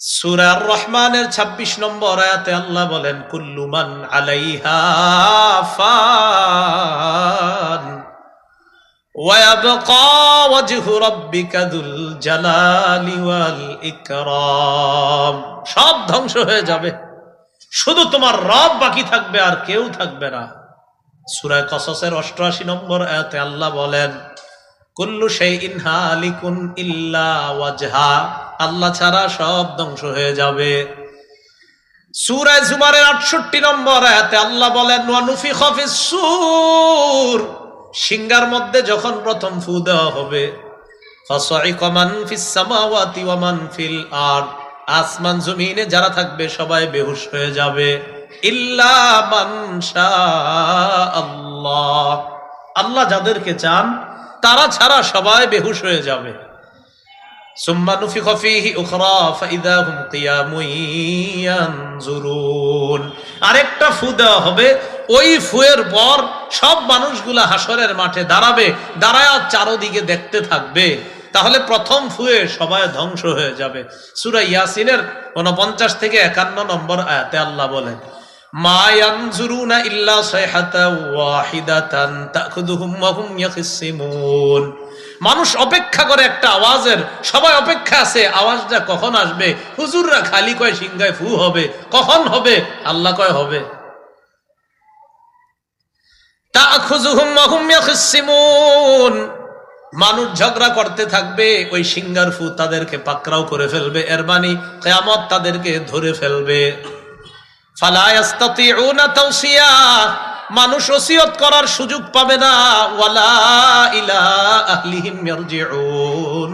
সূরা আর রহমানের ২৬ নম্বর আয়াতে আল্লাহ বলেন, কুল্লু মান আলাইহা ফান ওয়া ইয়াবকা ওয়াজহু রাব্বিকা যুল জালালি ওয়াল ইকরাম। সব ধ্বংস হয়ে যাবে, শুধু তোমার রব বাকি থাকবে, আর কেউ থাকবে না। সূরা কসসের ৮৮ নম্বর আয়াতে আল্লাহ বলেন, কুল্লু শাইইন হালিকুন ইল্লা ওয়াজহা, আল্লাহ ছাড়া সব ধ্বংস হয়ে যাবে। সূরা জুমারের ৬৮ নম্বর আয়াতে আল্লাহ বলেন, ওয়া নুফিখা ফিস সূর, সিংহার মধ্যে যখন প্রথম ফু দেওয়া হবে, ফাসাইকা মান ফিস সামাওয়াতি ওয়া মান ফিল আরদ, আসমান জমিনে যারা থাকবে সবাই বেহুশ হয়ে যাবে, ইল্লা মান শাআল্লাহ, আল্লাহ যাদেরকে চান তারা ছাড়া সবাই বেহুশ হয়ে যাবে। সুম্মা নুফিখা ফীহি উখরা ফাইযা হুম কিয়ামুন ইয়ানজুরুন, আরেকটা ফু দেওয়া হবে, ওই ফুয়ের পর সব মানুষগুলা হাসরের মাঠে দাঁড়াবে, দাঁড়ায় চারদিকে দেখতে থাকবে। তাহলে প্রথম ফুয়ে সবাই ধ্বংস হয়ে যাবে। সূরা ইয়াসিনের ৪৯ থেকে ৫১ নম্বর আয়াতে আল্লাহ বলেন, মা ইয়ানজুরুনা ইল্লা সাইহাতান ওয়াহিদাতান তাখুযুহুম ওয়া হুম ইয়াখিসিমুন, মানুষ অপেক্ষা করে একটা আওয়াজের, সবাই অপেক্ষা আছে আওয়াজটা কখন আসবে। হুজুররা খালি কয় সিংহায় ফু হবে, কখন হবে? আল্লাহ কয় হবে। তাখুযুহুম ওয়া হুম ইয়াখিসিমুন, মানুষ ঝগড়া করতে থাকবে, ওই সিংহার ফু তাদেরকে পাকড়াও করে ফেলবে, এর মানে কিয়ামত তাদেরকে ধরে ফেলবে। ফালা ইস্তাতিউনা তাওসিয়া, মানুষ ওসিয়ত করার সুযোগ পাবে না, ওয়ালা ইলা আহলিহিম ইয়ারজিউন,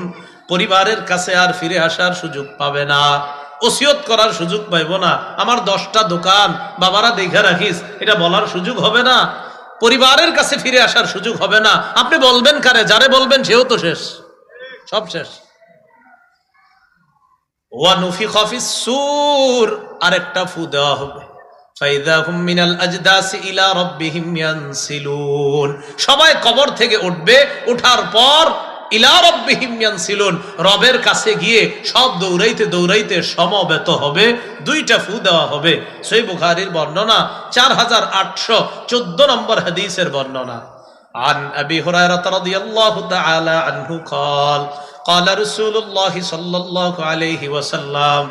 পরিবারের কাছে আর ফিরে আসার সুযোগ পাবে না, ওসিয়ত করার সুযোগ পাইব না। আমার 10টা দোকান বাবারা দেখে রাখিস, এটা বলার সুযোগ হবে না, পরিবারের কাছে ফিরে আসার সুযোগ হবে না। আপনি বলবেন কারে? যারে বলবেন সেও তো শেষ, সব শেষ। ওয়া নুফিখা ফিস সূর, আরেকটা ফু দেওয়া হবে, ফাইযা হুম মিনাল আজদাসি ইলা রাব্বিহিম ইয়ানসিলুন, সবাই কবর থেকে উঠবে, ওঠার পর ইলা রাব্বিহিম ইয়ানসিলুন, রবের কাছে গিয়ে সব দৌড়াইতে দৌড়াইতে সমবেত হবে। 2টা ফু দেওয়া হবে। সহিহ বুখারীর বর্ণনা, 4814 নম্বর হাদিসের বর্ণনা। عن أبي هريرة رضي الله تعالى عنه قال قال رسول الله صلى الله عليه وسلم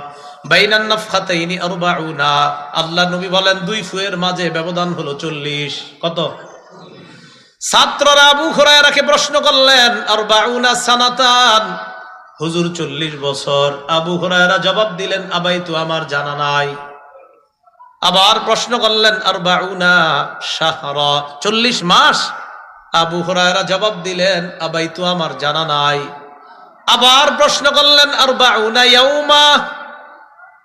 بين النفختين 40, আল্লাহ নবী বলেন 2 ফুয়ের মাঝে ব্যবধান হলো 40। কত? ছাত্ররা আবু হুরায়রাকে প্রশ্ন করলেন, 40 সানাতান, হুজুর 40 বছর। আবু হুরায়রা জবাব দিলেন, আবাইতু, আমার জানা নাই। আবার প্রশ্ন করলেন, 40 শাহরা, 40 মাস। আবু হুরায়রা জবাব দিলেন, আবাইতু, আমার জানা নাই। আবার প্রশ্ন করলেন, 40 ইয়াউমা,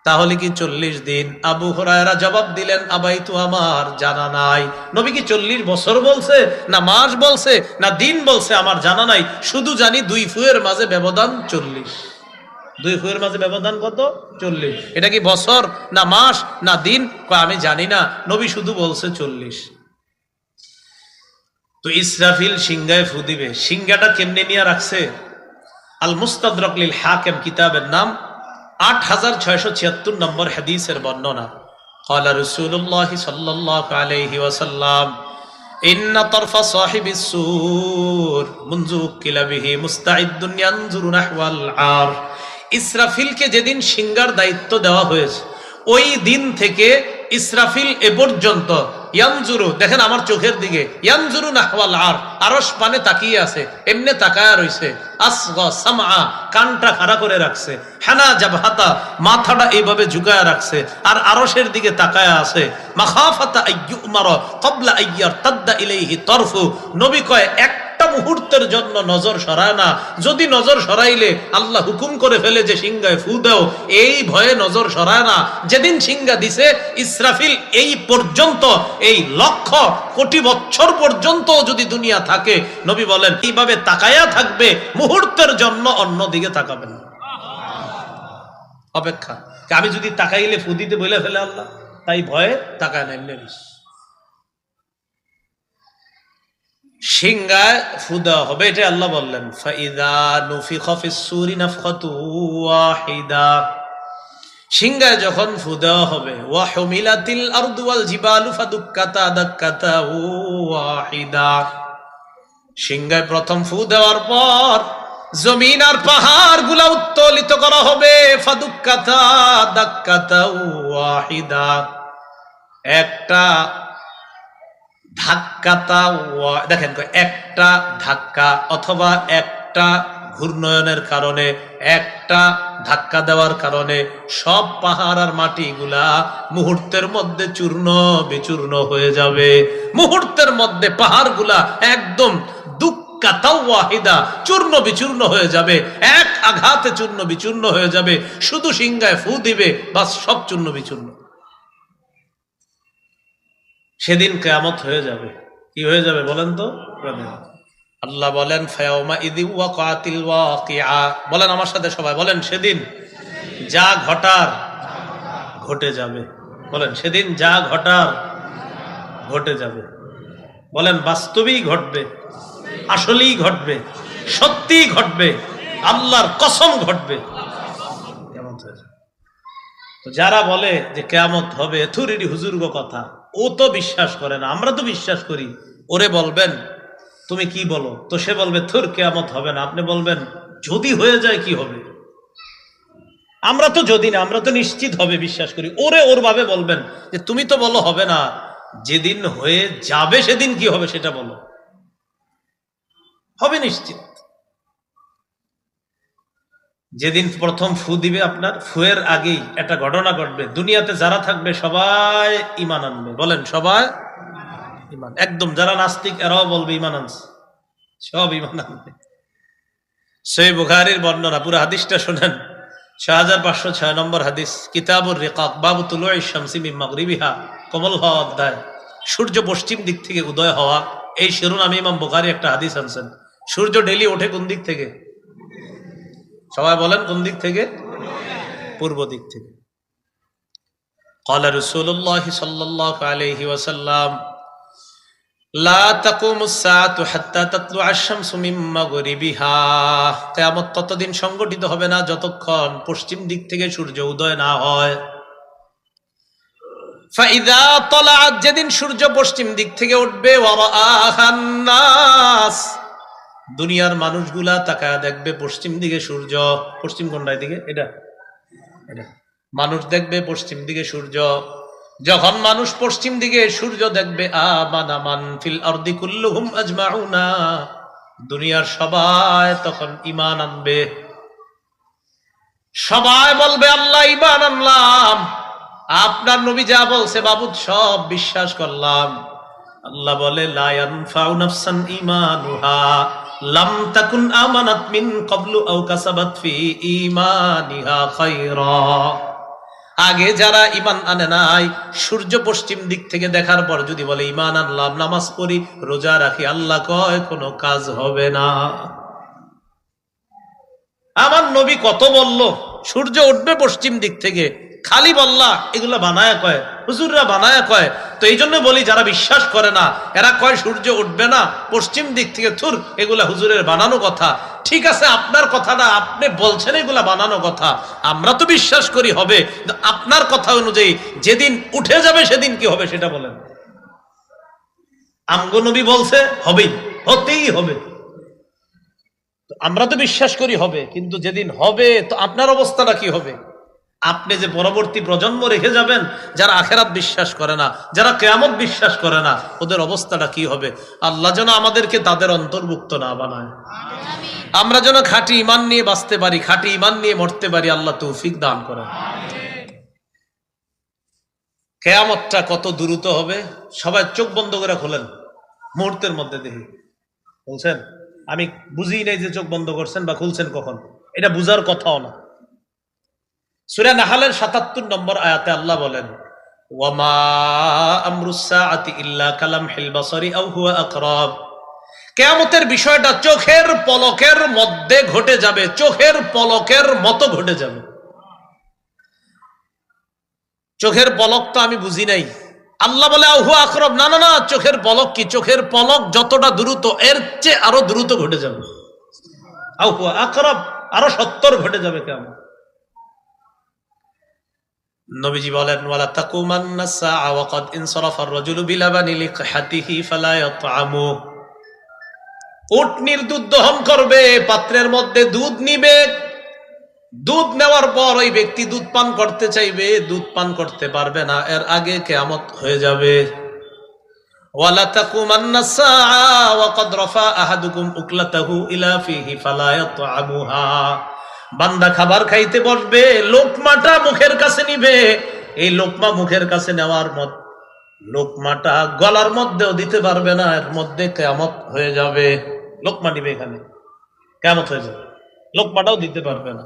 তাহলে কি 40 দিন? আবু হুরায়রা জবাব দিলেন, আবাইতু, আমার জানা নাই। নবী কি 40 বছর বলছে, না মাস বলছে, না দিন বলছে? আমার জানা নাই, শুধু জানি 2 ফুয়ের মাঝে ব্যবধান 40। 2 ফুয়ের মাঝে ব্যবধান কত? 40। এটা কি বছর, না মাস, না দিন? আমি জানি না, নবী শুধু বলছে 40। তো ইসরাফিল সিংহায় ফু দিবে। সিংহাটা কেমনে নিয়ে রাখছে? আল মুস্তাদরাক লিল হাকিম কিতাবের নাম, 8676 নম্বর হাদিসের বর্ণনা। ক্বালা রাসূলুল্লাহ সাল্লাল্লাহু আলাইহি ওয়াসাল্লাম, ইন্না তারফা সাহিবিস সূর মুনযু কিলা বিহি মুস্তাইদ্দুন ইয়ানজুরু নাহওয়াল আর, ইসরাফিলকে যেদিন সিংহার দায়িত্ব দেওয়া হয়েছে, ওই দিন থেকে ইসরাফিল এ পর্যন্ত ইয়ানজুরু, দেখেন আমার চোখের দিকে, ইয়ানজুরু নাহওয়াল আর, আরশ পানে তাকিয়ে আছে, এমনে তাকায়া রইছে, আসগা সামআ, কানটা খাড়া করে রাখছে, হানা জাবহাতা, মাথাটা এইভাবে ঝুঁকায়া রাখছে, আর আরশের দিকে তাকায়া আছে, মাখাফাতা আইয়ুমারা ক্বাবলা আইয়ারতাদ্দা ইলাইহি তরফু, নবী কয় একটা মুহূর্তের জন্য নজর সরায় না, যদি নজর সরাইলে আল্লাহ হুকুম করে ফেলে যে সিংহায় ফু দাও, এই ভয়ে নজর সরায় না। যেদিন সিংহা দিছে ইসরাফিল এই পর্যন্ত, এই লক্ষ কোটি বছর পর্যন্ত যদি দুনিয়া থাকে, নবী বলেন এইভাবে তাকায়া থাকবে, মুহূর্তের জন্য অন্যদিকে তাকাবেন না। অপেক্ষা, আমি যদি তাকাইলে ফু দিতে বলে ফেলে আল্লাহ, তাই ভয়ে তাকায় না, এমনি সিংহায় ফু দেওয়া হবে, এটা আল্লাহ বললেন। ফাইযা নুফিখা ফিস সূরি নাফখাতু ওয়াহিদা, সিংহায় যখন ফু দেওয়া হবে, ওয়া হুমিলাতিল আরদু ওয়াল জিবালু ফাদুক্কাতা দাক্কাতা ওয়াহিদা, সিংহায় প্রথম ফু দেওয়ার পর জমিন আর পাহাড় গুলা উত্তোলিত করা হবে, ফাদুক্কাতা দাক্কাতা ওয়াহিদা, একটা ধাক্কাতা, দেখেন একটা ধাক্কা অথবা একটা ঘূর্ণয়নের কারণে, একটা ধাক্কা দেওয়ার কারণে সব পাহাড় আর মাটিগুলা মুহূর্তের মধ্যে চূর্ণ বিচূর্ণ হয়ে যাবে। মুহূর্তের মধ্যে পাহাড়গুলা একদম দুক্কাতা ওয়াহিদা, চূর্ণ বিচূর্ণ হয়ে যাবে, এক আঘাতে চূর্ণ বিচূর্ণ হয়ে যাবে। শুধু সিংহায় ফু দিবে, বাস সব চূর্ণ বিচূর্ণ। সেদিন কিয়ামত হয়ে যাবে। কি হয়ে যাবে বলেন তো? আল্লাহ বলেন ফায়াউমা ইদি ওয়াকাতিল ওয়াকিআ, বলেন আমার সাথে সবাই বলেন, সেদিন যা ঘটার ঘটে যাবে। বলেন সেদিন যা ঘটার ঘটে যাবে। বলেন বাস্তবেই ঘটবে, আসলেই ঘটবে, সত্যিই ঘটবে, আল্লাহর কসম ঘটবে। কিয়ামত হয়ে যাবে। তো যারা বলে যে কিয়ামত হবে, থুরিডি হুজুর্গ কথা, ও তো বিশ্বাস করে না, আমরা তো বিশ্বাস করি। ওরে বলবেন তুমি কি বলো, তো সে বলবে থুর কিয়ামত হবে না। আপনি বলবেন যদি হয়ে যায় কি হবে? আমরা তো যদি না, আমরা তো নিশ্চিত হবে বিশ্বাস করি। ওরে ওর ভাবে বলবেন যে তুমি তো বলো হবে না, যেদিন হয়ে যাবে সেদিন কি হবে সেটা বলো। হবে নিশ্চিত। যেদিন প্রথম ফু দিবে, আপনার ফুয়ের আগেই একটা ঘটনা ঘটবে। দুনিয়াতে যারা থাকবে সবাই ঈমান আনবে। বলেন সবাই ঈমান, একদম যারা নাস্তিক এরাও বলবে ঈমান আনছে, সব ঈমান আনবে। সহিহ বুখারীর বর্ণনা, পুরো হাদিসটা শুনেন। 6506 নম্বর হাদিস, কিতাবুর রিকাক, বাবু তুলুই শামসি মিন মাগরিবিহা, কমল হওয়া অধ্যায়, সূর্য পশ্চিম দিক থেকে উদয় হওয়া। এই শিরোনামে ইমাম বুখারী একটা হাদিস আনছেন। সূর্য ডেলি ওঠে কোন দিক থেকে? সবাই বলেন কোন দিক থেকে? পূর্ব দিক থেকে। قال رسول الله صلى الله عليه وسلم لا تقوم الساعة حتى تطلع الشمس من مغربها, কিয়ামত ততদিন সংগঠিত হবে না যতক্ষণ পশ্চিম দিক থেকে সূর্য উদয় না হয়। فإذا طلعت, যেদিন সূর্য পশ্চিম দিক থেকে উঠবে, ورآها الناس, দুনিয়ার মানুষগুলা তাকায় দেখবে পশ্চিম দিকে সূর্য। পশ্চিম কোনটার দিকে? এটা এটা মানুষ দেখবে পশ্চিম দিকে সূর্য। যখন মানুষ পশ্চিম দিকে সূর্য দেখবে, আমানা মান ফিল আরদি কুল্লুহুম আজমাউনা, দুনিয়ার সবাই তখন ঈমান আনবে। সবাই বলবে আল্লাহ ঈমান আনলাম, আপনার নবী যা বলছে বাবুদ সব বিশ্বাস করলাম। আল্লাহ বলে লা ইয়ানফাউ নাফসান ঈমানুহা লাম তাকুন আমানাত মিন ক্বাবলু আও কাসাবাত ফি ঈমানিহা খায়রা। আগে যারা ঈমান আনে নাই, সূর্য পশ্চিম দিক থেকে দেখার পর যদি বলে ঈমান আনলাম, নামাজ পড়ি, রোজা রাখি, আল্লাহ কয় কোনো কাজ হবে না। আমার নবী কত বলল সূর্য উঠবে পশ্চিম দিক থেকে, খালি বললা এগুলা বানায়া কয়, হুজুররা বানায়া কয়। তো এই জন্য বলি যারা বিশ্বাস করে না এরা কয় সূর্য উঠবে না পশ্চিম দিক থেকে, থুর এগুলা হুজুরের বানানো কথা। ঠিক আছে, আপনার কথা না, আপনি বলছেন এগুলা বানানো কথা, আমরা তো বিশ্বাস করি হবে। আপনার কথা অনুযায়ী যেদিন উঠে যাবে সেদিন কি হবে সেটা বলেন। আমগো নবী বলছে হবেই, হতেই হবে, আমরা তো বিশ্বাস করি হবে, কিন্তু যেদিন হবে তো আপনার অবস্থাটা কি হবে? আপনি যে পরবর্তী প্রজন্ম রেখে যাবেন যারা আখেরাত বিশ্বাস করে না, যারা কিয়ামত বিশ্বাস করে না, ওদের অবস্থাটা কি হবে? আল্লাহ যেন আমাদেরকে তাদের অন্তর্ভুক্ত না বানায়। আমরা যেন খাঁটি ঈমান নিয়ে বাঁচতে পারি, খাঁটি ঈমান নিয়ে মরতে পারি। আল্লাহ তৌফিক দান করেন। কিয়ামতটা কত দ্রুত হবে, সবাই চোখ বন্ধ করে খোলেন, মুহূর্তের মধ্যে দেখি। বলছেন আমি বুঝি নাই যে চোখ বন্ধ করছেন বা খুলছেন কখন, এটা বুঝার কথাও না। সূরা নাহলের ৭৭ নম্বর আয়াতে আল্লাহ বলেন ওয়ামা আমরুস সাআতি ইল্লা কালামহিল বাসারি আও হুয়া আকরাব, কিয়ামতের বিষয়টা চোখের পলকের মধ্যে ঘটে যাবে, চোখের পলকের মতো ঘটে যাবে। চোখের পলক তো আমি বুঝি নাই, আল্লাহ বলে আও হুয়া আকরাব, না না না, চোখের পলক কি? চোখের পলক যতটা দ্রুত এর চেয়ে আরো দ্রুত ঘটে যাবে। আও হুয়া আকরাব, আরো ৭০ ঘটে যাবে কিয়ামত। নবীজি বলেন ওয়ালা তাকুমান্না সাআ ওয়া ক্বাদ ইনসারাফা আর-রাজুলু বিলাবানি লিকহাতিহি ফালা ইয়াতআমু। উটনির দুধ দহন করবে, পাত্রের মধ্যে দুধ নিবে, দুধ নেওয়ার পর ওই ব্যক্তি দুধ পান করতে চাইবে, দুধ পান করতে পারবে না, এর আগে কিয়ামত হয়ে যাবে। ওয়ালা তাকুমান্না সাআ ওয়া ক্বাদ রাফা আহাদুকুম উকলাতাহু ইলা ফিহি ফালা ইয়াতআমুহা। বান্দা খাবার খাইতে বসবে, লোকমাটা মুখের কাছে নিবে, এই লোকমা মুখের কাছে নেওয়ার মত লোকমাটা গলার মধ্যেও দিতে পারবে না, এর মধ্যে কিয়ামত হয়ে যাবে। লোকমা নিবে, এখানে কিয়ামত হয়ে যাবে, লোকমাটাও দিতে পারবে না।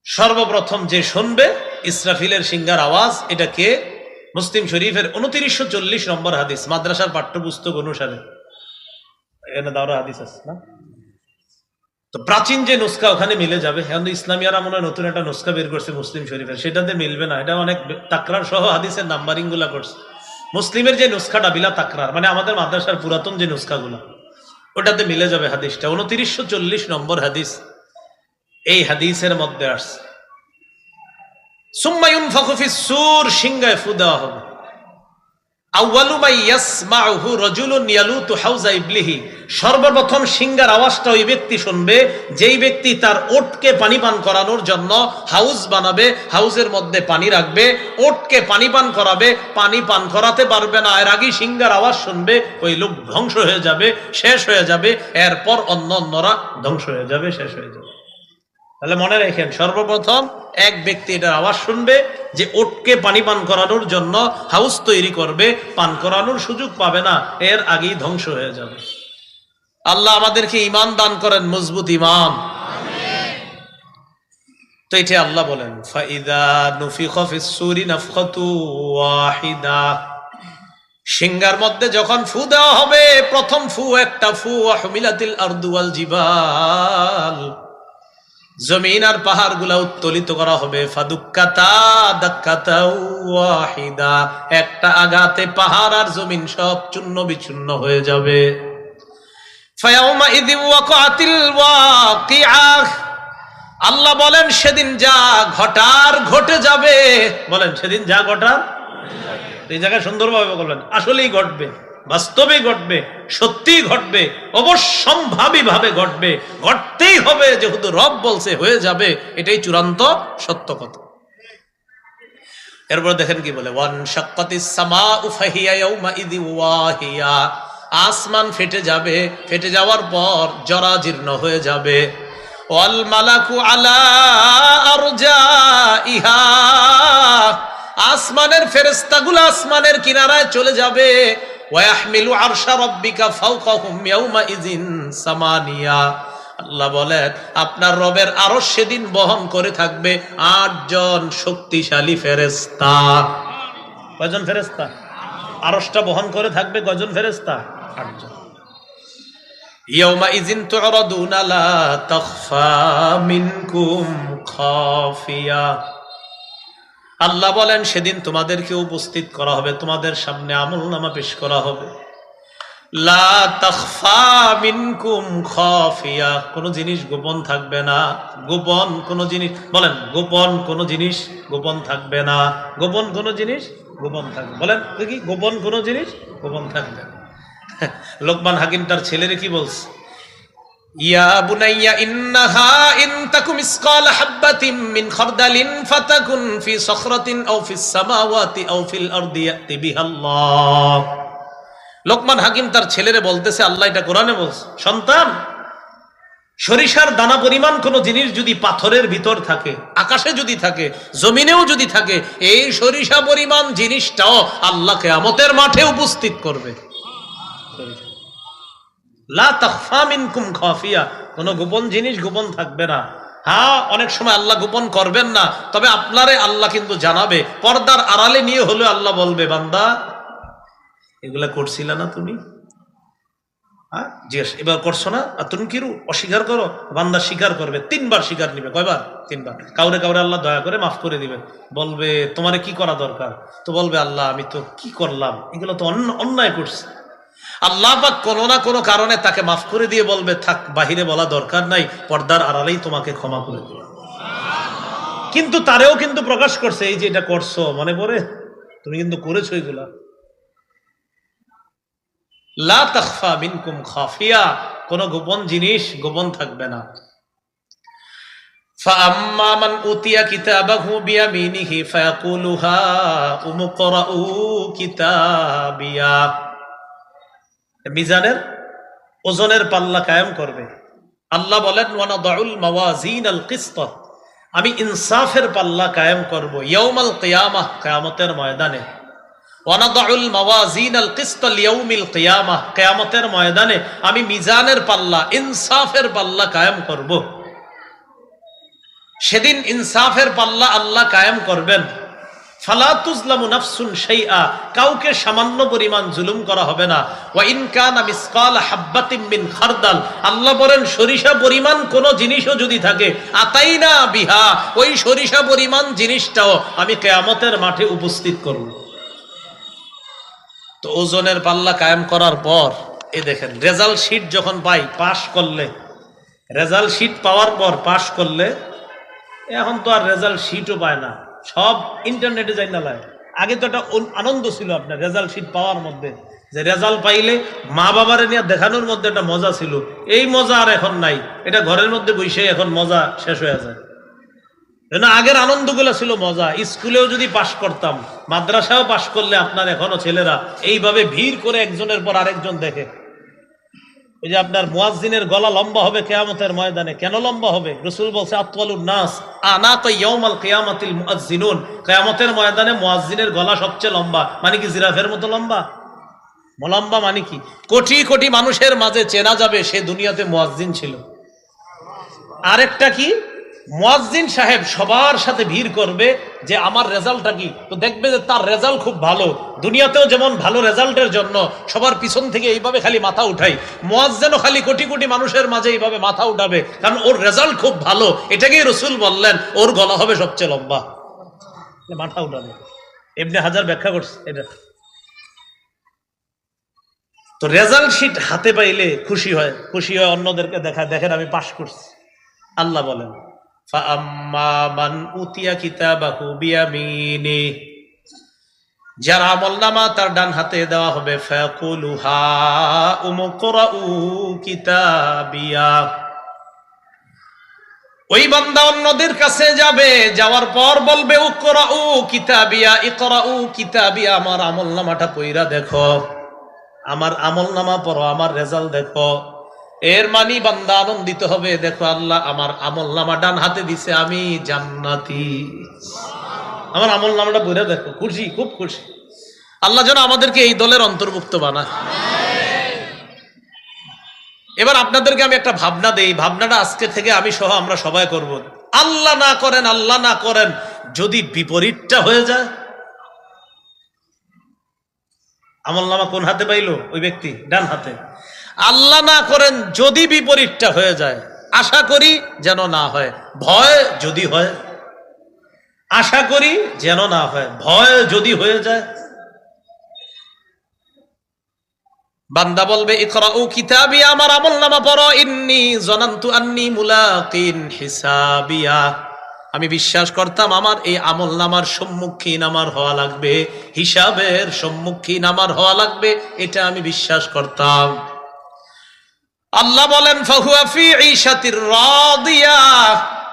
সর্বপ্রথম যে শুনবে ইসরাফিলের সিংহার আওয়াজ, এটা কে? মুসলিম শরীফের 2940 নম্বর হাদিস, মাদ্রাসার পাঠ্যপুস্তক অনুসারে। এখানে দাওরা হাদিস আছে না? তো প্রাচীন যে নুসখা ওখানে মিলে যাবে। এখন ইসলামিয়ারা মনে হয় নতুন একটা নুসখা বের করছে মুসলিম শরীফের, সেটাতে মিলবে না। এটা অনেক তাকরার সহ হাদিসের নাম্বারিং গুলা করছে। মুসলিমের যে নুসখাটা বিলা তাকরার, মানে আমাদের মাদ্রাসার পুরাতন যে নুসখাগুলো, ওটাতে মিলে যাবে হাদিসটা। 2940 নম্বর হাদিস। এই হাদিসের মধ্যে আসছে সুম্মা ইউনফাখু ফিস-সূর, সিংহায় ফু দেওয়া হবে। আউয়ালু মা ইয়াসমাউহু রাজুলুন ইয়ালুতু হাউজা ইবলিহি, সর্বপ্রথম সিংহার আওয়াজটা ওই ব্যক্তি শুনবে যেই ব্যক্তি তার ওটকে পানি পান করানোর জন্য হাউজ বানাবে, হাউজের মধ্যে পানি রাখবে, ওটকে পানি পান করাবে, পানি পান করাতে পারবে না, এর আগেই সিংহার আওয়াজ শুনবে, ওই লোক ধ্বংস হয়ে যাবে, শেষ হয়ে যাবে। এরপর অন্যরা ধ্বংস হয়ে যাবে, শেষ হয়ে যাবে। তাহলে মনে রাখেন, সর্বপ্রথম এক ব্যক্তি এটার আওয়াজ শুনবে যে ওটকে পানি পান করানোর জন্য হাউস তৈরি করবে, পান করানোর সুযোগ পাবে না, এর আগেই ধ্বংস হয়ে যাবে। আল্লাহ আমাদেরকে ঈমান দান করেন, মজবুত ঈমান। তো এটা আল্লাহ বলেন ফাইদা নুফিখা ফিস-সূরি নাফখাতু ওয়াহিদা, সিংহার মধ্যে যখন ফু দেওয়া হবে, প্রথম ফু একটা ফু, ওয়া হুমিলাতিল আরদু ওয়াল জিবাল, জমিন আর পাহাড় গুলা উত্তোলিত করা হবে। ফাদুক্কাতা দাক্কাতা ওয়াহিদা, একটা আঘাতে পাহাড় আর জমিন সব চূর্ণ বিচূর্ণ হয়ে যাবে। ফায়াউমা ইযি ওয়াকাতিল ওয়াকিআহ, আল্লাহ বলেন সেদিন যা ঘটার ঘটে যাবে। বলেন সেদিন যা ঘটার, এই জায়গায় সুন্দরভাবে বলবেন আসলেই ঘটবে, বাস্তবে ঘটবে, সত্যি ঘটবে, অবশ্যম্ভাবী ভাবে ঘটবে, ঘটতেই হবে, যেহেতু রব বলছে হয়ে যাবে, এটাই চূড়ান্ত সত্য কথা। এরপর দেখেন কি বলে, ওয়ান শাক্কাতিস সামাউ ফাহিয়া ইয়াউমা ইযি ওয়াহিয়া, আসমান ফেটে যাবে, ফেটে যাওয়ার পর জরাজীর্ণ হয়ে যাবে। ওয়াল মালাকু আলা আরজাইহা, আসমানের ফেরেশতাগুলো আসমানের কিনারায় চলে যাবে। ওয়াহমিলু আরশা রাব্বিকা ফাওকাহুম ইয়াউমা ইযিন সামানিয়া, আল্লাহ বলেন আপনার রবের আরশ সেদিন বহন করে থাকবে 8 জন শক্তিশালী ফেরেশতা। কয়জন ফেরেশতা? আরশটা বহন করে থাকবে কয়জন ফেরেশতা? 8 জন। ইয়াউমা ইযিন তু'রাদুনা লা তাখফা মিনকুম খাফিয়া, আল্লাহ বলেন সেদিন তোমাদেরকে উপস্থিত করা হবে, তোমাদের সামনে আমলনামা পেশ করা হবে। লা তাখফা মিনকুম খাফিয়া, কোন জিনিস গোপন থাকবে না, গোপন কোন জিনিস, বলেন গোপন কোন জিনিস গোপন থাকবে না, গোপন কোন জিনিস গোপন থাকবে, বলেন কি গোপন কোন জিনিস গোপন থাকবে না। লোকমান হাকিম তার ছেলেরে কি বলছে, ইয়া বুনাইয়া ইন্নাহা ইন তাকুম মিসকাল হাববাতিন মিন খারদালিন ফাতাকুন ফি সখরাতিন আও ফিস সামাওয়াতি আও ফিল আরদি ইয়াতি বিহাল্লাহ। লোকমান হাকিম তার ছেলেরে বলতেছে, আল্লাহ এটা কোরআনে বলছে, সন্তান সরিষার দানা পরিমাণ কোন জিনিস যদি পাথরের ভিতর থাকে, আকাশে যদি থাকে, জমিনেও যদি থাকে, এই সরিষা পরিমাণ জিনিসটাও আল্লাহ কিয়ামতের মাঠে উপস্থিত করবে। লা তাখফা মিনকুম খাফিয়া, কোন গোপন জিনিস গোপন থাকবে না। হ্যাঁ, অনেক সময় আল্লাহ গোপন করবেন না, তবে আপনারে আল্লাহ কিন্তু জানাবে, পর্দার আড়ালে নিয়ে হলেও আল্লাহ বলবে, বান্দা এগুলা করছিল না তুমি, হ্যাঁ জিজ্ঞেস এবার করছো না, আর তুমি কি অস্বীকার করো, বান্দা স্বীকার করবে, 3 বার স্বীকার নিবে। কয়বার? 3 বার। কাউরে কাউরে আল্লাহ দয়া করে মাফ করে দিবেন, বলবে তোমারে কি করা দরকার, তো বলবে আল্লাহ আমি তো কি করলাম, এগুলো তো অন্যায় করছি। আল্লাহ পাক কোনো না কোনো কারণে তাকে মাফ করে দিয়ে বলবে, থাক বাহিরে বলা দরকার নাই, পর্দার আড়ালেই তোমাকে ক্ষমা করে দিল। কিন্তু তারেও কিন্তু প্রকাশ করছে, এই যে এটা করছো মনে পড়ে, তুমি কিন্তু করেছো এগুলা। লা তাখফা মিনকুম খাফিয়া, কোন গোপন জিনিস গোপন থাকবে না। فأما من أوتي كتابه بيمينه فيقول هاؤم اقرءوا كتابيا। মিজানের ওজনের পাল্লা কায়েম করবে। আল্লাহ বলেন ওয়ানাদাউল মাওয়াজিনাল কিসত, আমি ইনসাফের পাল্লা কায়েম করব ইয়াউমাল কিয়ামাহ, কিয়ামতের ময়দানে। ওয়ানাদাউল মাওয়াজিনাল কিসত লিয়াউমিল কিয়ামাহ, কিয়ামতের ময়দানে আমি মিজানের পাল্লা, ইনসাফের পাল্লা কায়েম করব। সেদিন ইনসাফের পাল্লা আল্লাহ কায়েম করবেন। ফালা তুজলামু নাফসুন শাইআ, কাউকে সামান্য পরিমাণ জুলুম করা হবে না। ওয়া ইন কানা মিসকাল হাববাতিন মিন খারদাল, আল্লাহ বলেন সরিষা পরিমাণ কোন জিনিসও যদি থাকে, আতাইনা বিহা, ওই সরিষা পরিমাণ জিনিসটাও আমি কিয়ামতের মাঠে উপস্থিত করব। তো ওজনের পাল্লা কায়েম করার পর এই দেখেন রেজাল্ট শিট যখন পাই, পাস করলে, রেজাল্ট শিট পাওয়ার পর পাস করলে, এখন তো আর রেজাল্ট শিটও পায় না, সব ইন্টারনেটে যাই না লাই। আগে তো একটা আনন্দ ছিল আপনার রেজাল্ট শিট পাওয়ার মধ্যে, যে রেজাল্ট পাইলে মা বাবারে নিয়ে দেখানোর মধ্যে একটা মজা ছিল, এই মজা আর এখন নাই। এটা ঘরের মধ্যে বসে এখন মজা শেষ হয়ে যায়। আগের আনন্দগুলো ছিল মজা। স্কুলেও যদি পাশ করতাম, মাদ্রাসাও পাশ করলে আপনার এখনো ছেলেরা এইভাবে ভিড় করে একজনের পর আরেকজন দেখে। ওই যে আপনার মুয়াজ্জিনের গলা লম্বা হবে কিয়ামতের ময়দানে। কেন লম্বা হবে? রাসূল বলছে আতওয়ালুন নাস আনাকা ইয়াউমাল কিয়ামাতিল মুয়াজ্জিনুন, কিয়ামতের ময়দানে মুয়াজ্জিনের গলা সবচেয়ে লম্বা। মানে কি জিরাফের মতো লম্বা? লম্বা মানে কি? কোটি কোটি মানুষের মাঝে চেনা যাবে সে দুনিয়াতে মুয়াজ্জিন ছিল। আরেকটা কি, মুয়াজ্জিন সাহেব সবার সাথে ভিড় করবে যে আমার রেজাল্টটা কি, তো দেখবে যে তার রেজাল্ট খুব ভালো। দুনিয়াতেও যেমন ভালো রেজাল্টের জন্য সবার পিছন থেকে এইভাবে খালি মাথা উঠাই, মুয়াজ্জিনও খালি কোটি কোটি মানুষের মাঝে এইভাবে মাথা উঠাবে, কারণ ওর রেজাল্ট খুব ভালো। এটাকেই রাসূল বললেন ওর গলা হবে সবচেয়ে লম্বা, মাথা উঠাবে। ইবনে হাজার ব্যাখ্যা করছে এটা। তো রেজাল্ট শিট হাতে পাইলে খুশি হয়, খুশি হয় অন্যদেরকে দেখায়, দেখেন আমি পাশ করছি। আল্লাহ বলেন ফাআম্মা মান উতিয়া কিতাবাহু বিয়ামিনি, যার আমলনামা তার ডান হাতে দেওয়া হবে, ফায়াকুলু হাউম ইকরাউ কিতাবিয়া, ওই বান্দা অন্যদের কাছে যাবে, যাওয়ার পর বলবে ইকরাউ কিতাবিয়া, ইকরাউ কিতাবিয়া, আমার আমলনামাটা পড়া দেখো, আমার আমলনামা পড়ো, আমার রেজাল্ট দেখো। এর মানে বান্দা আনন্দিত হবে, দেখো আল্লাহ আমার আমলনামা ডান হাতে দিছে, আমি জান্নাতি, আমার আমলনামাটা পড়ে দেখো। খুশি, খুব খুশি। আল্লাহ যেন আমাদেরকে এই দলের অন্তর্ভুক্ত বানায়। এবার আপনাদেরকে আমি একটা ভাবনা দেই, ভাবনাটা আজকে থেকে আমি সহ আমরা সবাই করব। আল্লাহ না করেন, আল্লাহ না করেন, যদি বিপরীতটা হয়ে যায়, আমলনামা কোন হাতে পাইলো ওই ব্যক্তি? ডান হাতে। আল্লাহ না করেন যদি বিপরীতটা হয়ে যায়, আশা করি যেন না হয়, ভয় যদি হয়, আশা করি যেন না হয়, ভয় যদি হয়ে যায়, বান্দা বলবে ইকরাউ কিতাবিয়া, আমার আমলনামা পড়ো, ইন্নী জানান্তু আন্নী মুলাকিন হিসাবিয়া, আমি বিশ্বাস করতাম আমার এই আমলনামার সম্মুখীন আমার হওয়া লাগবে, হিসাবের সম্মুখীন আমার হওয়া লাগবে, এটা আমি বিশ্বাস করতাম। আল্লাহ বলেন ফাহুয়া ফি ঈশাতির রাদিয়া,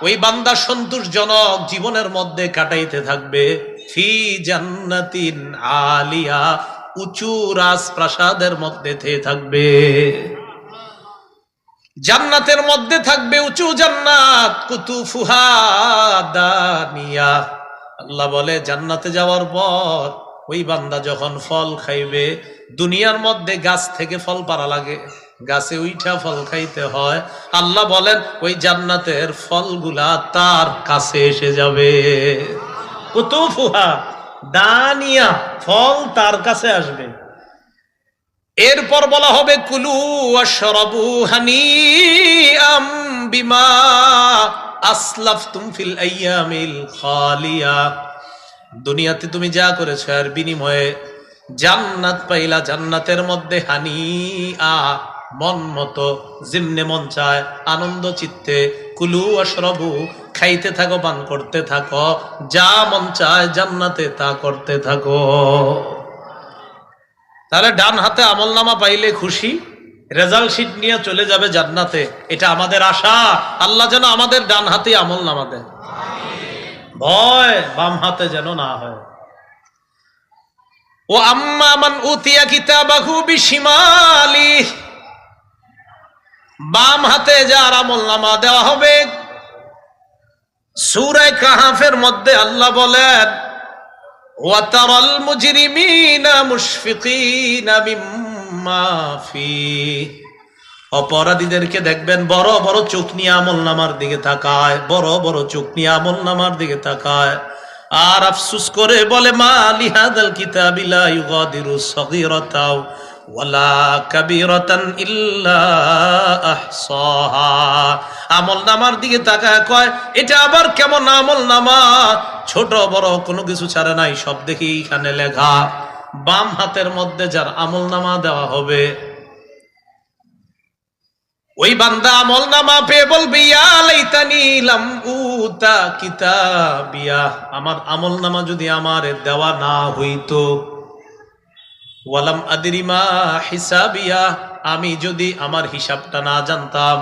ওই বান্দা সন্তোষজনক জীবনের মধ্যে কাটাইতে থাকবে, ফি জান্নাতিন আলিয়া, উঁচু রাজপ্রাসাদের মধ্যে থাকবে, জান্নাতের মধ্যে থাকবে, উঁচু জান্নাত, কুতুফুহা দানিয়া। আল্লাহ বলে জান্নাতে যাওয়ার পর ওই বান্দা যখন ফল খাইবে, দুনিয়ার মধ্যে গাছ থেকে ফল পাড়া লাগে, গাছে উইঠা ফল খাইতে হয়, আল্লাহ বলেন ওই জান্নাতের ফলগুলা তার কাছে এসে যাবে, কুতুফুহা দানিয়া, ফল তার কাছে আসবে। এরপর বলা হবে কুলু ওয়াশরাবু হানিআম বিমা আসলাফতুম ফিল আইয়ামিল খালিয়া, দুনিয়াতে তুমি যা করেছো এর বিনিময়ে জান্নাত পাইলা, জান্নাতের মধ্যে হানিআ, মন মতো যেমনে মন চায় আনন্দ চিত্তে, কুলু ওয়াশরাবু, খাইতে থাকো, পান করতে থাকো, যা মন চায় জান্নাতে তা করতে থাকো। তাহলে ডান হাতে আমলনামা পাইলে খুশি, রেজাল্ট শিট নিয়ে চলে যাবে জান্নাতে। এটা আমাদের আশা, আল্লাহ যেন আমাদের ডান হাতে আমলনামা দেয়। ভয় বাম হাতে যেন না হয়। ও আম্মা মান উতিয়া কিতাবাহু বিশিমালি, বাম হাতে যার আমলনামা দেওয়া হবে, সূরা কাহফের মধ্যে আল্লাহ বলেন ওয়াতারাল মুজরিমিনা মুশফিকিনা মিম্মা ফিহি, অপরাধীদেরকে দেখবেন বড় বড় চোখ নিয়ে আমলনামার দিকে তাকায়, বড় বড় চোখ নিয়ে আমলনামার দিকে তাকায়, আর আফসোস করে বলে মা লিহাদাল কিতাবি লা ইউগাদিরু সগীরাতাও ওয়ালা কাবীরাতান ইল্লা আহসাহা। আমলনামার দিকে তাকায় কয় এটা আবার কেমন আমলনামা, ছোট বড় কোনো কিছু ছাড়ে নাই, সব দেখি এখানে লেখা। বাম হাতের মধ্যে যার আমলনামা দেওয়া হবে, ওই বান্দা আমলনামা পেয়ে বলবে ইয়া লাইতানি লাম উতা কিতাবিয়া, আমার আমলনামা যদি আমার দেওয়া না হইতো, ওয়ালাম আদরি মা হিসাবিয়া, আমি যদি আমার হিসাবটা না জানতাম,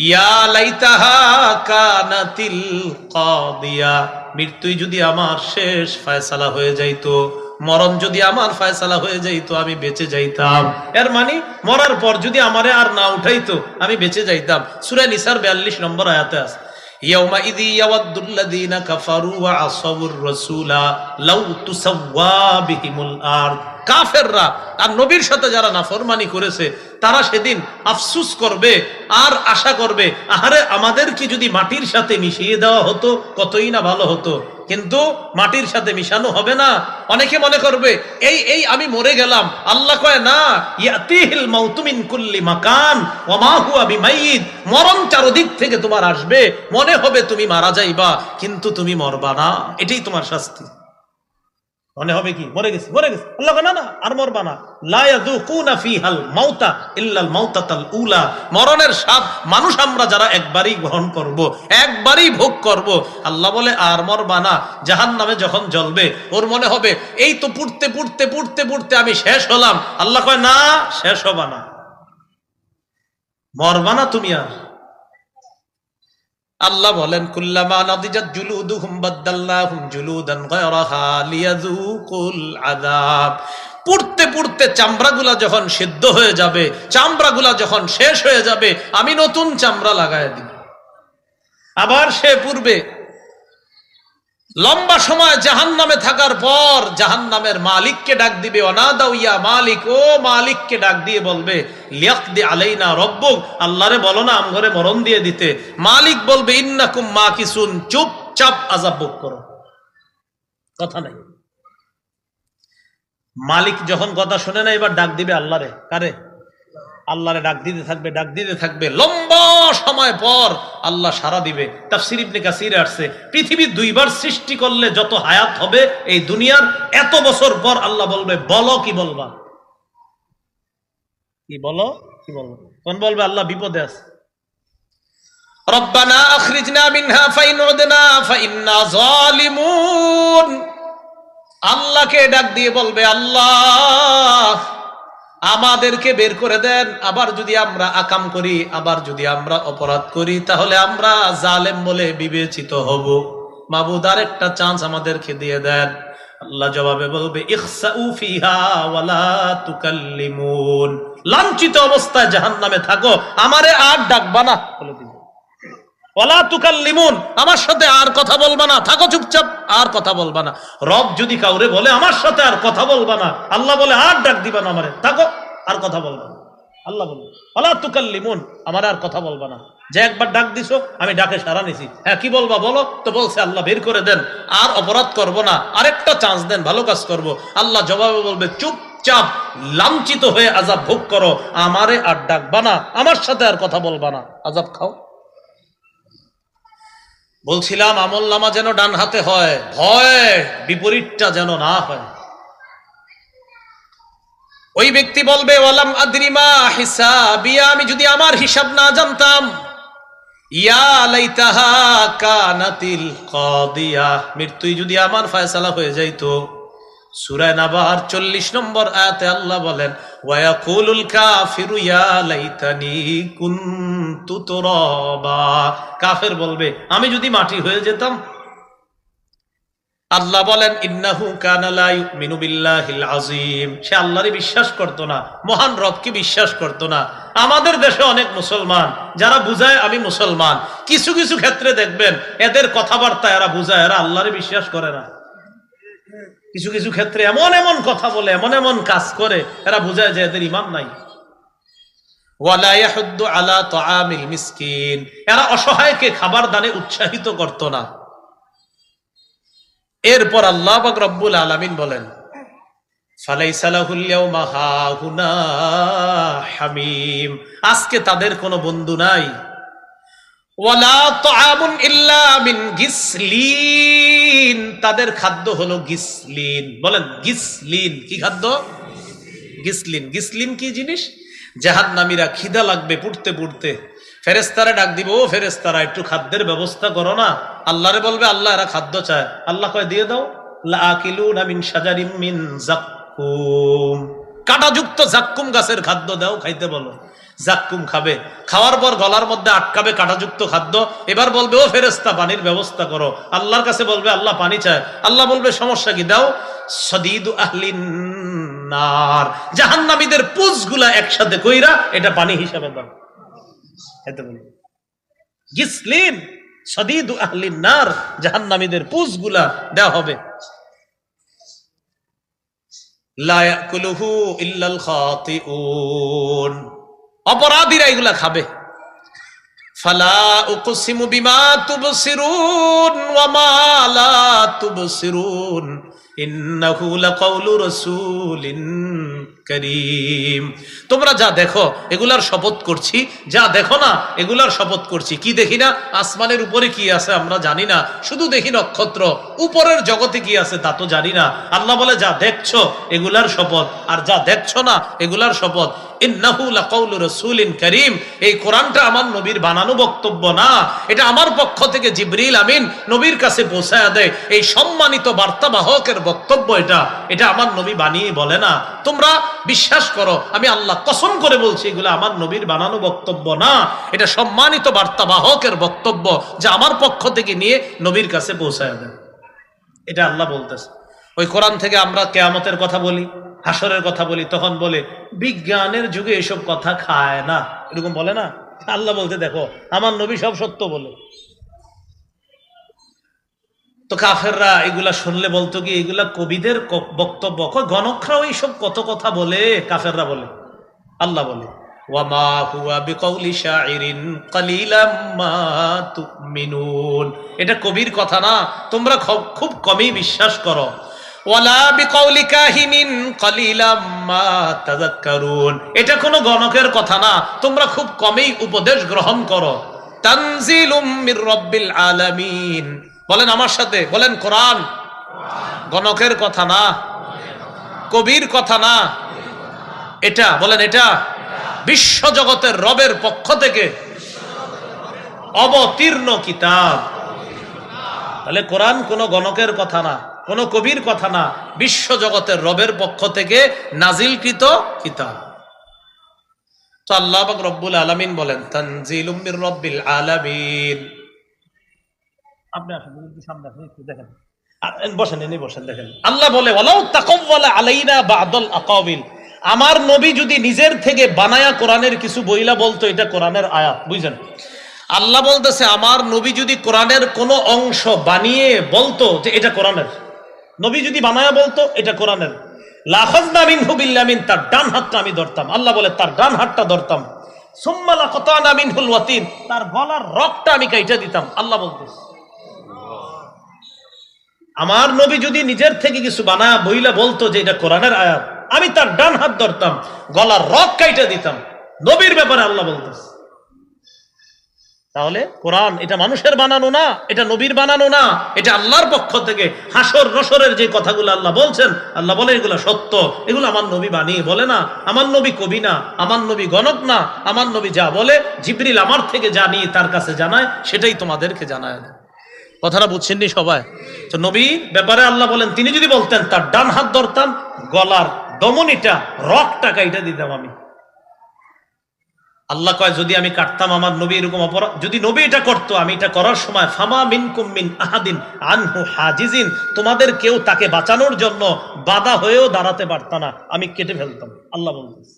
ইয়া লাইতাহা কানাতিল কাদিয়া, মৃত্যুই যদি আমার শেষ ফয়সালা হয়ে যাইতো, মরণ যদি আমার ফয়সালা হয়ে যাইতো, আমি বেঁচে যাইতাম। এর মানে মরার পর যদি আমারে আর না উঠাইতো, আমি বেঁচে যাইতাম। সূরা নিসার 42 নম্বর আয়াতে আছে ইয়াউমা ইযি ইয়াওয়াদ্দুল্লাযীনা কাফারু ওয়া আসাউর রাসূলা লাউ তুসাওয়া বিহিমুল আরদ, কাফেররা আর নবীর সাথে যারা নাফরমানি করেছে তারা সেদিন আফসোস করবে আর আশা করবে আহারে আমাদের কি যদি মাটির সাথে মিশিয়ে দেওয়া হতো কতই না ভালো হতো, কিন্তু মাটির সাথে মিশানো হবে না। অনেকে মনে করবে এই আমি মরে গেলাম, আল্লাহ কয় না ইয়াতিহিল মাউতু মিন কুল্লি মাকান ওয়া মা হুয়া বিমাইয়িত, মরণ চারদিক থেকে তোমার আসবে, মনে হবে তুমি মারা যাইবা কিন্তু তুমি মরবা না, এটাই তোমার শাস্তি। মনে হবে কি মরে গেছি মরে গেছি, আল্লাহ না না আর মরবা না। লা ইয়াযুকুনা ফিহাল মাউতা ইল্লাল মাউতাতাল উলা, মরণের স্বাদ মানুষ আমরা যারা একবারই গ্রহণ করব, একবারই ভোগ করব। আল্লাহ বলে আর মরবা না। জাহান্নামে যখন জ্বলবে ওর মনে হবে এই তো পুড়তে পুড়তে পুড়তে পুড়তে আমি শেষ হলাম। আল্লাহ কয় না, শেষ হবা না, মরবা না তুমি আর। আল্লাহ বলেন কুল্লামা নাদিজাত জুলুদুহুম বাদদালনাহুম জুলুদান গায়রাহা লিয়াযুকুল আযাব, পুড়তে পুড়তে চামড়াগুলা যখন সিদ্ধ হয়ে যাবে, চামড়াগুলা যখন শেষ হয়ে যাবে, আমি নতুন চামড়া লাগায় দিব। আবার সে পূর্বে লম্বা সময় জাহান্নামে থাকার পর জাহান্নামের মালিককে ডাক দিবে, অনাদাউ ইয়া মালিক, ও মালিককে ডাক দিয়ে বলবে লিয়াকদি আলাইনা রব্বুক, আল্লাহরে বলো না আমগরে মরণ দিয়ে দিতে। মালিক বলবে ইন্নাকুম মাকিসুন, চুপচাপ আযাব ভোগ করো, কথা নাই। মালিক যখন কথা শুনে না এবার ডাক দিবে আল্লাহরে, কারে? আল্লাহরে ডাক দিতে থাকবে, ডাক দিতে থাকবে। লম্বা সময় পর আল্লাহ সারা দিবে। তাফসীর ইবনে কাসিরে আসছে পৃথিবী 2 বার সৃষ্টি করলে যত হায়াত হবে এই দুনিয়ার, এত বছর পর আল্লাহ বলবে বলো কি বলবা, কি বলো কি বলবো, কোন বলবে আল্লাহ বিপদে আছে। রব্বানা আখরিজনা মিনহা ফাইন উদনা ফাইন্না যালিমুন, আল্লাহকে ডাক দিয়ে বলবে আল্লাহ আমাদেরকে বের করে দেন, আবার যদি আমরা আকাম করি, আবার যদি আমরা অপরাধ করি তাহলে আমরা জালেম বলে বিবেচিত হব। মাবুদ আর একটা চান্স আমাদেরকে দিয়ে দেন। আল্লাহ জবাবে বলবে ইখসাউ ফিহা ওয়ালা তুকাল্লিমুন, লাঞ্ছিত অবস্থায় জাহান্নামে থাকো, আমারে আর ডাকবা না, বলে দিন ওয়ালা তুকাল্লিমুন, আমার সাথে আর কথা বলবা না, থাকো চুপচাপ, আর কথা বলবা না। রব যদি কাউরে বলে আমার সাথে আর কথা বলবা না, আল্লাহ বলে আর ডাক দিবা না আমারে, থাকো আর কথা বলবা না। আল্লাহ বলে ওয়ালা তুকাল্লিমুন, আমার আর কথা বলবা না। যে একবার ডাক দিছো আমি ডাকে সাড়া নিছি, হ্যাঁ কি বলবা বলো, তো বলছে আল্লাহ বের করে দেন, আর অপরাধ করব না, আরেকটা চান্স দেন, ভালো কাজ করব। আল্লাহ জবাবে বলবে চুপচাপ লাঞ্ছিত হয়ে আযাব ভোগ করো, আমারে আর ডাকবা না, আমার সাথে আর কথা বলবা না, আযাব খাও। বলছিলাম আমলনামা যেন ডান হাতে হয়, ভয় বিপরীতটা যেন না হয়। ওই ব্যক্তি বলবে ওয়ালাম আদরি মা হিসাবিয়া, আমি যদি আমার হিসাব না জানতাম, ইয়া লাইতাহা কানাতিল কাদিয়া, মৃত্যুই যদি আমার ফয়সালা হয়ে যাইতো। সূরা নাবার 40 নম্বর আয়াতে আল্লাহ বলেন, ওয়া ইয়াকুলুল কাফিরু ইয়া লাইতানি কুনতু তুরাবা, কাফের বলবে আমি যদি মাটি হয়ে যেতাম। আল্লাহ বলেন, ইন্নাহু কানা লা ইউমিনু বিল্লাহিল আযীম, সে আল্লাহরে বিশ্বাস করত না, মহান রবকে বিশ্বাস করত না। আমাদের দেশে অনেক মুসলমান যারা বুঝায় আমি মুসলমান, কিছু কিছু ক্ষেত্রে দেখবেন এদের কথাবার্তা এরা বুঝায় এরা আল্লাহরে বিশ্বাস করে না। কিছু কিছু ক্ষেত্রে এমন এমন কথা বলে, এমন এমন কাজ করে, এরা বুঝায় যে এদের ঈমান নাই। ওয়ালা ইয়াহুদ্দু আলা তাআমিল মিসকিন, এরা অসহায়কে খাবার দানে উৎসাহিত করত না। এরপর আল্লাহ পাক রব্বুল আলামিন বলেন, ফালাইসা লাহুল ইয়াওমা হাহুনা হামীম, আজকে তাদের কোনো বন্ধু নাই। ওয়ালা তাআমুন ইল্লা মিন গিসলিন, তাদের খাদ্য হলো গিসলিন। বলেন গিসলিন কি খাদ্য? গিসলিন। গিসলিন কি জিনিস? জাহান্নামীরা খিদা লাগবে পুড়তে পুড়তে, ফেরেশতারা ডাক দিব, ও ফেরেশতারা একটু খাদ্যের ব্যবস্থা করো না। আল্লাহরে বলবে, আল্লাহ এরা খাদ্য চায়। আল্লাহ কয় দিয়ে দাও। লাআকিলুনা মিন শাজারিম মিন যাক্কুম, কাঁটাযুক্ত যাক্কুম গাছের খাদ্য দাও খাইতে বলো। যাক্কুম খাবে, খাওয়ার পর গলার মধ্যে আটকাবে কাঁটাযুক্ত খাদ্য। এবার বলবে, ও ফেরেশতা পানির ব্যবস্থা করো। আল্লাহর কাছে বলবে, আল্লাহ পানি চায়। আল্লাহ বলবে, সমস্যা কি, দাও। সদীদু আহলিন নার, জাহান্নামীদের পুঁজগুলা একসাথে কইরা এটা পানি হিসাবে দাও। এতে বলি গিসলিন সদীদু আহলিন নার, জাহান্নামীদের পুঁজগুলা দেওয়া হবে। লা ইয়াকুলুহু ইল্লাল খাতিউন, অপরাধীরা এগুলা খাবে। ফালা উকসিমু বিমা তুবসিরুন ওয়া মা লা তুবসিরুন ইন্নাহু লাকাউলু রাসূলিন কারীম, তোমরা যা দেখো এগুলার শপথ করছি, যা দেখো না এগুলার শপথ করছি। কি দেখি না? আসমানের উপরে কি আছে আমরা জানি না, শুধু দেখি নক্ষত্র। উপরের জগতে কি আছে তা তো জানি না। আল্লাহ বলে, যা দেখছো এগুলার শপথ, আর যা দেখছো না এগুলার শপথ। ইন্নাহু লাকাউলু রাসূলিন কারীম, এই কোরআনটা আমার নবীর বানানো বক্তব্য না, এটা আমার পক্ষ থেকে জিবরিল আমিন নবীর কাছে পৌঁছায়া দেয়। এই সম্মানিত বার্তাবাহকের বক্তব্য এটা, এটা আমার নবী বানিয়ে বলে না। তোমরা বিশ্বাস করো, আমি আল্লাহ কসম করে বলছি, এগুলো আমার নবীর বানানো বক্তব্য না, এটা সম্মানিত বার্তাবাহকের বক্তব্য, যা আমার পক্ষ থেকে নিয়ে নবীর কাছে পৌঁছায়া দেয়। এটা আল্লাহ বলতেছে। ওই কোরআন থেকে আমরা কিয়ামতের কথা বলি, হাসরের কথা বলি, তখন বলে বিজ্ঞানের যুগে এসব কথা খায় না, এরকম বলে না। আল্লাহ বলতে, দেখো আমার নবী সব সত্য বলে। তো কাফেররা এগুলা শুনলে বলতো কি, এগুলা কবিদের বক্তব্য, গণকরাও এইসব কত কথা বলে, কাফেররা বলে। আল্লাহ বলে, ওয়ামা হুয়া বিকাউলি শাইরিন কালিলাম মা তুমিনুন, এটা কবির কথা না, তোমরা খুব কমই বিশ্বাস করো। ওয়ালা বিকাউলি কাহিনিন কালিলাম মা তাযাক্কারুন, এটা কোনো গণকের কথা না, তোমরা খুব কমই উপদেশ গ্রহণ করো। তানজিলুম মির রাব্বিল আলামিন, বলেন আমার সাথে, বলেন কোরআন গণকের কথা না, কবির কথা না, এটা বলেন এটা বিশ্ব জগতের রবের পক্ষ থেকে অবতীর্ণ কিতাব। তাহলে কোরআন কোনো গণকের কথা না, কোনো কবির কথা না, বিশ্ব জগতের রবের পক্ষ থেকে নাজিলকৃত কিতাব। তো আল্লাহ পাক রব্বুল আলামিন বলেন, তানজিলুম মির রাব্বিল আলামিন। আপনি আসেন একটু সামনে, আপনি একটু দেখেন, বসেন, এনে বসেন, দেখেন আল্লাহ বলে, ওয়ালাউ তাকাওয়ালা আলাইনা বা'দাল আকাবিল, আমার নবী যদি নিজের থেকে বানায়া কোরআনের কিছু বইলা বলতো, এটা কোরআনের আয়াত, বুঝছেন? আল্লাহ বলতেছে, আমার নবী যদি কোরআনের কোনো অংশ বানিয়ে বলতো যে এটা কোরআনের, নবী যদি বানায়া বলতো এটা কোরআনের, লাখাযনা মিনহু বিল্লামিন, তার ডান হাতটা আমি ধরতাম। আল্লাহ বলে, তার ডান হাতটা ধরতাম। সুম্মা লাকাতানা মিনহুল ওয়াতিন, তার গলার রগটা আমি কাইটা দিতাম। আল্লাহ বলতেছে, আমার নবী যদি নিজের থেকে কিছু বানায়া বইলা বলতো যে এটা কোরআনের আয়াত, আমি তার ডান হাত ধরতাম, গলার রগ কাইটা দিতাম। নবীর ব্যাপারে আল্লাহ বলতেছে। তাহলে কোরআন এটা মানুষের বানানো না, এটা নবীর বানানো না, এটা আল্লাহর পক্ষ থেকে হাসর নসরের যে কথাগুলো আল্লাহ বলছেন, আল্লাহ বলে এগুলো সত্য, এগুলো আমার নবী বানিয়ে বলে না, আমার নবী কবি না, আমার নবী গণক না, আমার নবী যা বলে জিবরিল আমার থেকে জানিয়ে তার কাছে জানায়, সেটাই তোমাদেরকে জানায় দেয়। কথাটা বুঝছেননি সবাই? তো নবী ব্যাপারে আল্লাহ বলেন, তিনি যদি বলতেন তার ডান হাত ধরতাম, গলার দমনিটা রকটা কাইটা দিতাম আমি। আল্লাহ কয় যদি আমি কাটতাম আমার নবী এরকম অপরাধ, যদি নবী এটা করতো, আমি এটা করার সময় ফামা মিনকুম মিন আহাদিন আনহু হাজিজিন, তোমাদের কেউ তাকে বাঁচানোর জন্য বাধা হয়েও দাঁড়াতে পারত না, আমি কেটে ফেলতাম, আল্লাহ বলতেছে।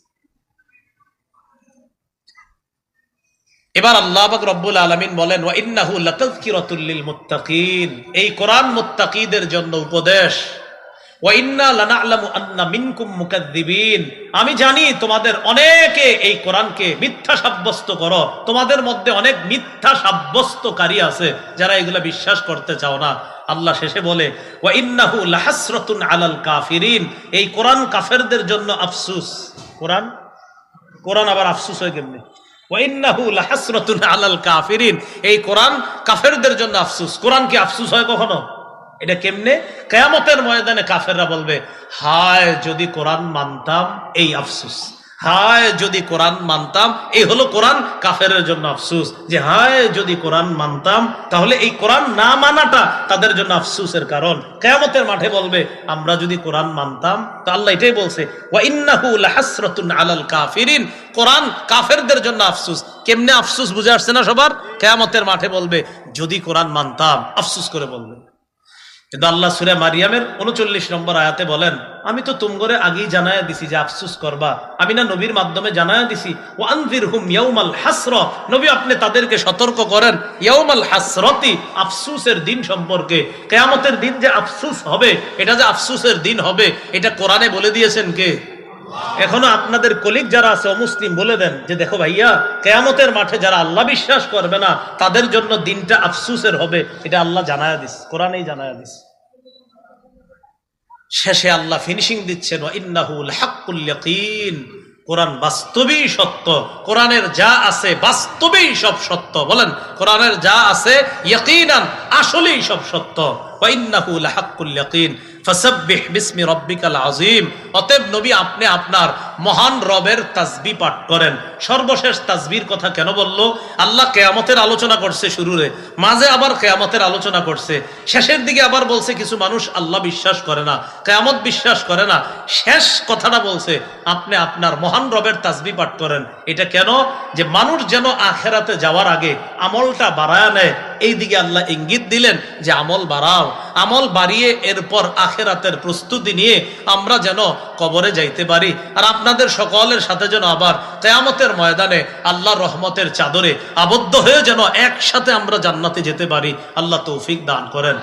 এবার আল্লাহ পাক রব্বুল আলামিন বলেন, ওয়া ইন্নাহু লাতাযকিরাতুল লিল মুত্তাকিন, এই কোরআন মুত্তাকিদের জন্য উপদেশ। ওয়া ইন্না লানা'লামু আন্না মিনকুম মুকাযযিবিন, আমি জানি তোমাদের অনেকে এই কোরআনকে মিথ্যা সাব্যস্ত করো, তোমাদের মধ্যে অনেক মিথ্যা সাব্যস্তকারী আছে যারা এগুলা বিশ্বাস করতে চাও না। আল্লাহ শেষে বলে, ওয়া ইন্নাহু লাহাসরাতুন আলাল কাফিরিন, এই কোরআন কাফেরদের জন্য আফসোস। কোরআন আবার আফসোস হয় কেমনে? ওয়া ইন্নাহু লাহাসরাতুন আলাল কাফিরিন, এই কোরআন কাফেরদের জন্য আফসোস। কোরআন কি আফসোস হয় কখনো? এটা কেমনে? কিয়ামতের ময়দানে কাফেররা বলবে, হায় যদি কোরআন মানতাম, এই আফসোস। হায় যদি কোরআন মানতাম, এই হলো কোরআন কাফেরের জন্য আফসোস, যে হায় যদি কোরআন মানতাম, তাহলে এই কোরআন না মানাটা তাদের জন্য আফসোসের কারণ। কিয়ামতের মাঠে বলবে, আমরা যদি কোরআন মানতাম। তো আল্লাহ এটাই বলছে, ওয়া ইন্নাহু লাহাসরাতুন আলাল কাফিরিন, কোরআন কাফেরদের জন্য আফসোস। কেমনে আফসোস বুঝে আসছে না সবার? কিয়ামতের মাঠে বলবে, যদি কোরআন মানতাম, আফসোস করে বলবে। কিন্তু আল্লাহ সূরা মারিয়ামের 39 নম্বর আয়াতে বলেন, আমি তো তুমগরে আগেই জানায়া দিছি যে আফসোস করবা, আমি না নবীর মাধ্যমে জানায়া দিছি, ওয়া আনযিরহুম ইয়াউমাল হাসরা, নবী আপনি তাদেরকে সতর্ক করেন ইয়াউমাল হাসরাতি, আফসোসের দিন সম্পর্কে। কিয়ামতের দিন যে আফসোস হবে, এটা যে আফসোসের দিন হবে, এটা কোরআনে বলে দিয়েছেন কে? এখনো আপনাদের কলিগ যারা আছে অমুসলিম, বলে দেন যে দেখো ভাইয়া, কিয়ামতের মাঠে যারা আল্লাহ বিশ্বাস করবে না, তাদের জন্য দিনটা আফসোসের হবে, এটা আল্লাহ জানায়া দিস, কোরআনেই জানায়া দিস। শেষে আল্লাহ ফিনিশিং দিচ্ছেন, ওয়া ইন্নাহু লাহাক্কুল ইয়াকিন, কোরআন বাস্তবেই সত্য, কোরআনের যা আছে বাস্তবেই সব সত্য। বলেন, কোরআনের যা আছে ইয়াকিনান, আসলেই সব সত্য। ওয়া ইন্নাহু লাহাক্কুল ইয়াকিন ফাসাব্বিহ বিসমি রাব্বিকাল আযীম, অতএব নবী আপনি আপনার মহান রবের তাসবিহ পাঠ করেন। সর্বশেষ তাসবিহর কথা কেন বলল? আল্লাহ কিয়ামতের আলোচনা করছে শুরুরে, মাঝে আবার কিয়ামতের আলোচনা করছে, শেষের দিকে আবার বলছে কিছু মানুষ আল্লাহ বিশ্বাস করে না, কিয়ামত বিশ্বাস করে না। শেষ কথাটা বলছে আপনি আপনার মহান রবের তাসবিহ পাঠ করেন। এটা কেন? যে মানুষ যেন আখিরাতে যাওয়ার আগে আমলটা বাড়ায় নেয়, এই দিকে আল্লাহ ইঙ্গিত দিলেন যে আমল বাড়াও, আমল বাড়িয়ে এরপর আখিরাতের প্রস্তুতি নিয়ে আমরা যেন কবরে যাইতে পারি, আর আপনাদের সকলের সাথে যেন আবার কিয়ামতের ময়দানে আল্লাহর রহমতের চাদরে আবদ্ধ হয়ে যেন একসাথে আমরা জান্নাতে যেতে পারি। আল্লাহ তৌফিক দান করেন।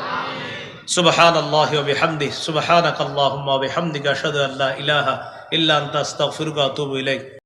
সুবহানাল্লাহি ওয়া বিহামদিহি, সুবহানাকাল্লাহুম্মা ওয়া বিহামদিকা আশহাদু আল্লা ইলাহা ইল্লা আনতা আস্তাগফিরুকা ওয়া আতুবু ইলাইক।